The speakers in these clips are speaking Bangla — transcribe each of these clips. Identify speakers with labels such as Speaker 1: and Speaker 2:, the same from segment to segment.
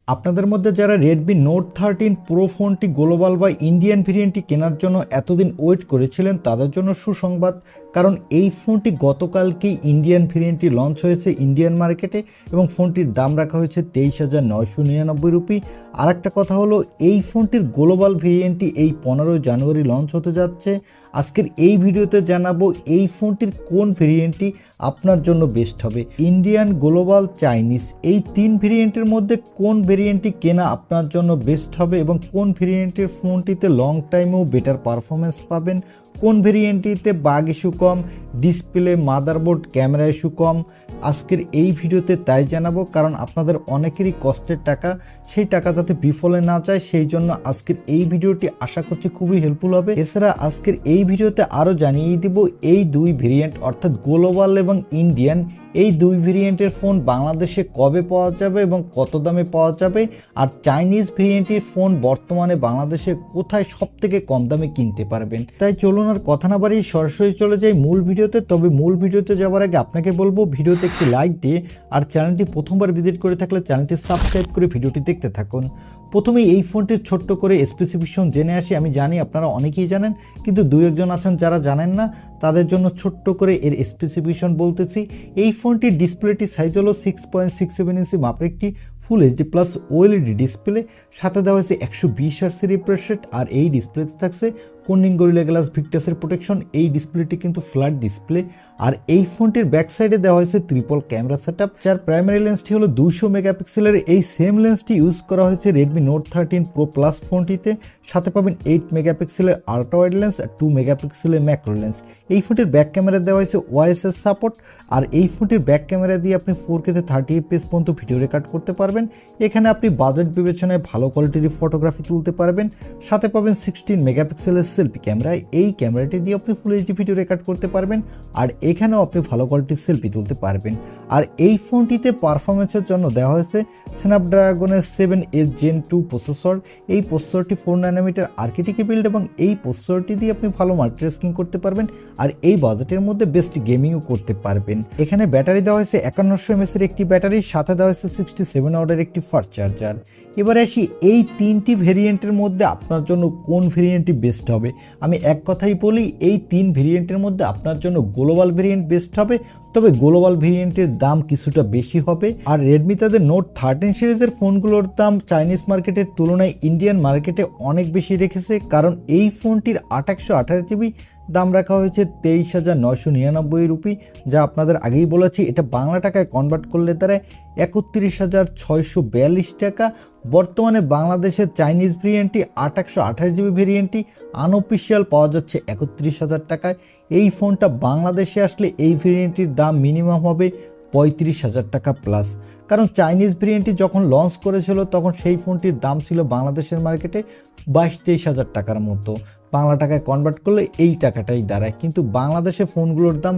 Speaker 1: আপনাদের মধ্যে যারা Redmi Note 13 Pro ফোনটি গ্লোবাল বা ইন্ডিয়ান ভেরিয়েন্টটি কেনার জন্য এতদিন ওয়েট করেছিলেন তাদের জন্য সুসংবাদ, কারণ এই ফোনটি গতকালকেই ইন্ডিয়ান ভেরিয়েন্টটি লঞ্চ হয়েছে ইন্ডিয়ান মার্কেটে এবং ফোনটির দাম রাখা হয়েছে 23,999 রুপি। আর একটা কথা হলো, এই ফোনটির গ্লোবাল ভেরিয়েন্টটি এই 15 জানুয়ারি লঞ্চ হতে যাচ্ছে। আজকের এই ভিডিওতে জানাবো এই ফোনটির কোন ভেরিয়েন্টটি আপনার জন্য বেস্ট হবে। ইন্ডিয়ান, গ্লোবাল, চাইনিজ এই তিন ভেরিয়েন্টের মধ্যে কোন ভেরিয়েন্টটি কেনা আপনার জন্য বেস্ট হবে এবং কোন ভেরিয়েন্টের ফোনটিতে লং টাইমেও বেটার পারফরমেন্স পাবেন, কোন ভেরিয়েন্টটিতে বাগ ইস্যু কম, ডিসপ্লে, মাদারবোর্ড, ক্যামেরা ইস্যু কম। আজকের এই ভিডিওতে তাই জানাবো, কারণ আপনাদের অনেকেরই কষ্টের টাকা, সেই টাকা যাতে বিফলে না যায় সেই জন্য আজকের এই ভিডিওটি আশা করছি খুবই হেল্পফুল হবে। এছাড়া আজকের এই ভিডিওতে আরও জানিয়ে দিব এই দুই ভেরিয়েন্ট অর্থাৎ গ্লোবাল এবং ইন্ডিয়ান এই দুই ভেরিয়েন্টের ফোন বাংলাদেশে কবে পাওয়া যাবে এবং কত দামে পাওয়া যাবে, আর চাইনিজ ভেরিয়েন্টের ফোন বর্তমানে বাংলাদেশে কোথায় সবথেকে কম দামে কিনতে পারবেন। তাই চলুন আর কথা না বাড়িয়ে সরাসরি চলে যাই মূল ভিডিওতে। তবে মূল ভিডিওতে যাওয়ার আগে আপনাকে বলবো ভিডিওতে একটি লাইক দিয়ে আর চ্যানেলটি প্রথমবার ভিজিট করে থাকলে চ্যানেলটি সাবস্ক্রাইব করে ভিডিওটি দেখতে থাকুন। প্রথমেই এই ফোনটির ছোট্ট করে স্পেসিফিকেশন জেনে আসি। আমি জানি আপনারা অনেকেই জানেন, কিন্তু দুই একজন আছেন যারা জানেন না, তাদের জন্য ছোট্ট করে এর স্পেসিফিকেশন বলতেছি। এই ফোনটির ডিসপ্লেটি সাইজ হলো 6.67 ইঞ্চি মাপের একটি full HD plus OLED display, সাথে দেওয়া হয়েছে 120 হার্টজ রিফ্রেশ রেট, আর এই ডিসপ্লেতে থাকছে কোর্নিং গরিলা গ্লাস ভিক্টাসের প্রোটেকশন। এই ডিসপ্লেটি কিন্তু ফ্ল্যাট ডিসপ্লে। আর এই ফোনটির ব্যাক সাইডে দেওয়া হয়েছে ট্রিপল ক্যামেরা সেটআপ, যার প্রাইমারি লেন্সটি হলো 200 মেগাপিক্সেলের। এই সেম লেন্সটি ইউজ করা হয়েছে Redmi Note 13 Pro Plus ফোনটিতে। সাথে পাবেন 8 মেগাপিক্সেলের আল্ট্রা ওয়াইড লেন্স আর 2 মেগাপিক্সেলের ম্যাক্রো লেন্স। এই ফোনটির ব্যাক ক্যামেরা দেওয়া হয়েছে ওআইএসএস সাপোর্ট, আর এই ফোনটির ব্যাক ক্যামেরা দিয়ে আপনি 4K তে 30 fps পর্যন্ত ভিডিও রেকর্ড করতে পারবেন। এখানে আপনি বাজেট বিবেচনায় ভালো কোয়ালিটির ফটোগ্রাফি তুলতে পারবেন। সাথে পাবেন 16 মেগাপিক্সেলের সেলফি ক্যামেরা, এই ক্যামেরাটি দিয়ে আপনি ফুল এইচডি ভিডিও রেকর্ড করতে পারবেন, আর এখানেও আপনি ভালো কোয়ালিটির সেলফি তুলতে পারবেন। আর এই ফোনটিতে পারফরমেন্সের জন্য দেওয়া হয়েছে স্ন্যাপড্রাগনের 7A Gen 2 প্রসেসর। এই প্রসেসরটি 4 ন্যানোমিটার আর্কিটেক্টে বিল্ড এবং এই প্রসেসরটি দিয়ে আপনি ভালো মাল্টিটাস্কিং করতে পারবেন, আর এই বাজেটের মধ্যে বেস্ট গেমিংও করতে পারবেন। এখানে ব্যাটারি দেওয়া হয়েছে 5100 mAh এর একটি ব্যাটারি, সাথে দেওয়া হয়েছে 67 ওয়াটের একটি ফাস্ট চার্জার। এবারে আসি এই তিনটি ভেরিয়েন্টের মধ্যে আপনার জন্য কোন ভেরিয়েন্টটি বেস্ট হবে। আমি এক কথাই বলি, এই তিন ভেরিয়েন্টের মধ্যে আপনার জন্য গ্লোবাল ভেরিয়েন্ট বেস্ট হবে, তবে গ্লোবাল ভেরিয়েন্টের দাম কিছুটা বেশি হবে। আর রেডমি তাদের Note 13 সিরিজের ফোনগুলোর দাম চাইনিজ মার্কেটের তুলনায় ইন্ডিয়ান মার্কেটে অনেক বেশি রেখেছে, কারণ এই ফোনটির 828GB দাম রাখা হয়েছে 23,999 রুপি, যা আপনাদের আগেই বলেছি। এটা বাংলা টাকায় কনভার্ট করলে তারা 31,642 টাকা। বর্তমানে বাংলাদেশের চাইনিজ ভেরিয়েন্টটি 828GB ভেরিয়েন্টটি আনঅফিসিয়াল পাওয়া যাচ্ছে 31,000 টাকায়। এই ফোনটা বাংলাদেশে আসলে এই ভেরিয়েন্টটির দাম মিনিমাম হবে 35,000 টাকা প্লাস, কারণ চাইনিজ ভেরিয়েন্টটি যখন লঞ্চ করেছিল তখন সেই ফোনটির দাম ছিল বাংলাদেশের মার্কেটে 22-23,000 টাকার মতো। বাংলা টাকায় কনভার্ট করলে এই টাকাটাই দাঁড়ায়, কিন্তু বাংলাদেশে ফোনগুলোর দাম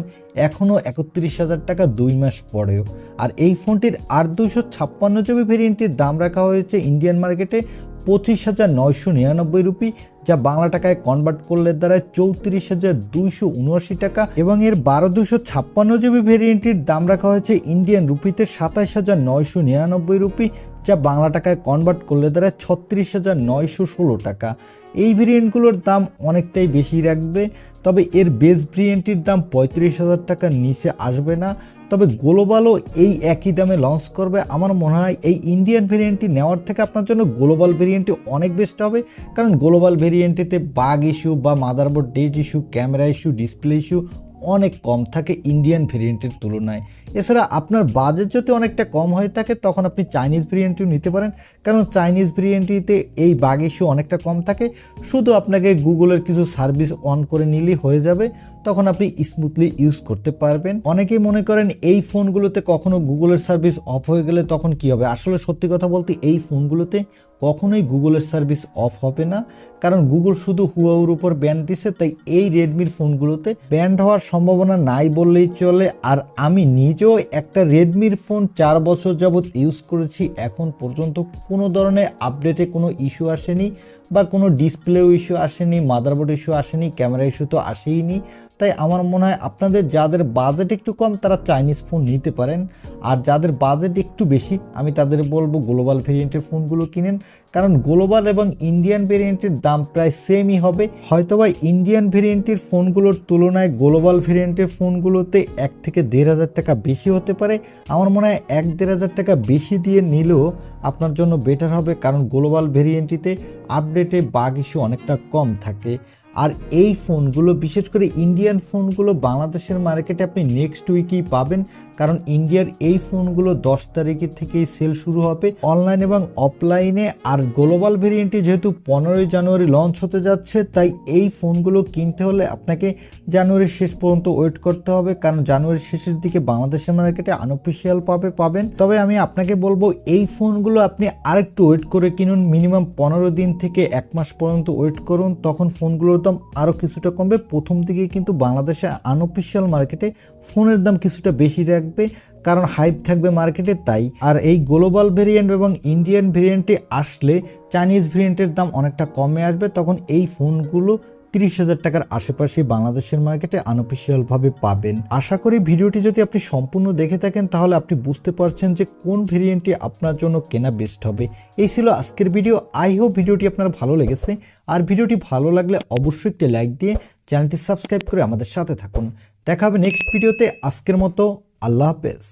Speaker 1: এখনও 31,000 টাকা 2 মাস পরেও। আর এই ফোনটির 8/256GB ভেরিয়েন্টটির দাম রাখা হয়েছে ইন্ডিয়ান মার্কেটে 25,999 রুপি, যা বাংলা টাকায় কনভার্ট করলে দাঁড়ায় 34,279 টাকা, এবং এর 12/256GB ভেরিয়েন্টটির দাম রাখা হয়েছে ইন্ডিয়ান রুপিতে 27,999 রুপি, যা বাংলা টাকায় কনভার্ট করলে দাঁড়ায় 36,916 টাকা। এই ভেরিয়েন্টগুলোর দাম অনেকটাই বেশি রাখবে, তবে এর বেস ভেরিয়েন্টটির দাম 35,000 টাকার নিচে আসবে না। তবে গ্লোবালও এই একই দামে লঞ্চ করবে। আমার মনে হয় এই ইন্ডিয়ান ভেরিয়েন্টটি নেওয়ার থেকে আপনার জন্য গ্লোবাল ভেরিয়েন্টটি অনেক বেস্ট হবে, কারণ গ্লোবাল ভেরিয়েন্টটিতে বাগ ইস্যু বা motherboard date issue, camera issue, display issue অনেক কম থাকে ইন্ডিয়ান ভেরিয়েন্টের তুলনায়। এছাড়া আপনার বাজেট যদি অনেকটা কম হয়ে থাকে তখন আপনি চাইনিজ ভেরিয়েন্টটিও নিতে পারেন, কারণ চাইনিজ ভেরিয়েন্টটিতে এই বাগ ইস্যু অনেকটা কম থাকে। শুধু আপনাকে গুগলের কিছু সার্ভিস অন করে নিলেই হয়ে যাবে, তখন আপনি স্মুথলি ইউজ করতে পারবেন। অনেকেই মনে করেন এই ফোনগুলোতে কখনো গুগলের সার্ভিস অফ হয়ে গেলে তখন কি হবে। আসলে সত্যি কথা বলতে এই ফোনগুলোতে কখনোই গুগলের সার্ভিস অফ হবে না, কারণ গুগল শুধু হুয়াওয়ের উপর ব্যান দিছে, তাই এই রেডমির ফোনগুলোতে ব্যান্ড হওয়ার সম্ভাবনা নাই বললেই চলে। আর আমি নিজেও একটা রেডমির ফোন 4 বছর যাবৎ ইউজ করেছি, এখন পর্যন্ত কোনো ধরনের আপডেটে কোনো ইস্যু আসেনি, বা কোনো ডিসপ্লেও ইস্যু আসেনি, মাদারবোর্ড ইস্যু আসেনি, ক্যামেরা ইস্যু তো আসেইনি। তাই আমার মনে হয় আপনাদের যাদের বাজেট একটু কম তারা চাইনিজ ফোন নিতে পারেন, আর যাদের বাজেট একটু বেশি আমি তাদের বলবো গ্লোবাল ভেরিয়েন্টের ফোনগুলো কিনেন, কারণ গ্লোবাল এবং ইন্ডিয়ান ভেরিয়েন্টের দাম প্রায় সেমই হবে। হয়তোবা ইন্ডিয়ান ভেরিয়েন্টের ফোনগুলোর তুলনায় গ্লোবাল ভেরিয়েন্টের ফোনগুলোতে 1 থেকে 1,500 টাকা বেশি হতে পারে। আমার মনে হয় 1-1,500 টাকা বেশি দিয়ে নিলেও আপনার জন্য বেটার হবে, কারণ গ্লোবাল ভেরিয়েন্টটিতে আপডেটে বাগ ইস্যু অনেকটা কম থাকে। আর এই ফোনগুলো বিশেষ করে ইন্ডিয়ান ফোনগুলো বাংলাদেশের মার্কেটে আপনি নেক্সট উইকেই পাবেন, কারণ ইন্ডিয়ার এই ফোনগুলো 10 তারিখের থেকেই সেল শুরু হবে অনলাইন এবং অফলাইনে। আর গ্লোবাল ভেরিয়েন্টটি যেহেতু 15ই জানুয়ারি লঞ্চ হতে যাচ্ছে, তাই এই ফোনগুলো কিনতে হলে আপনাকে জানুয়ারির শেষ পর্যন্ত ওয়েট করতে হবে, কারণ জানুয়ারির শেষের দিকে বাংলাদেশের মার্কেটে আনঅফিসিয়াল পাবেন। তবে আমি আপনাকে বলবো এই ফোনগুলো আপনি আরেকটু ওয়েট করে কিনুন, মিনিমাম 15 দিন থেকে 1 মাস পর্যন্ত ওয়েট করুন, তখন ফোনগুলোর দাম আরও কিছুটা কমবে। প্রথম দিকে কিন্তু বাংলাদেশে আনঅফিসিয়াল মার্কেটে ফোনের দাম কিছুটা বেশি রাখবে, কারণ হাইপ থাকবে মার্কেটে তাই। আর এই গ্লোবাল ভেরিয়েন্ট এবং ইন্ডিয়ান ভেরিয়েন্টে আসলে চাইনিজ ভেরিয়েন্টের দাম অনেকটা কমে আসবে, তখন এই ফোনগুলো 30,000 টাকার আশেপাশে বাংলাদেশের মার্কেটে আনঅফিসিয়ালভাবে পাবেন। আশা করি ভিডিওটি যদি আপনি সম্পূর্ণ দেখে থাকেন তাহলে আপনি বুঝতে পারছেন যে কোন ভেরিয়েন্টটি আপনার জন্য কেনা বেস্ট হবে। এই ছিল আজকের ভিডিও। আই হোপ ভিডিওটি আপনার ভালো লেগেছে, আর ভিডিওটি ভালো লাগলে অবশ্যই একটি লাইক দিয়ে চ্যানেলটি সাবস্ক্রাইব করে আমাদের সাথে থাকুন। দেখা হবে নেক্সট ভিডিওতে। আজকের মতো আল্লাহ হাফেজ।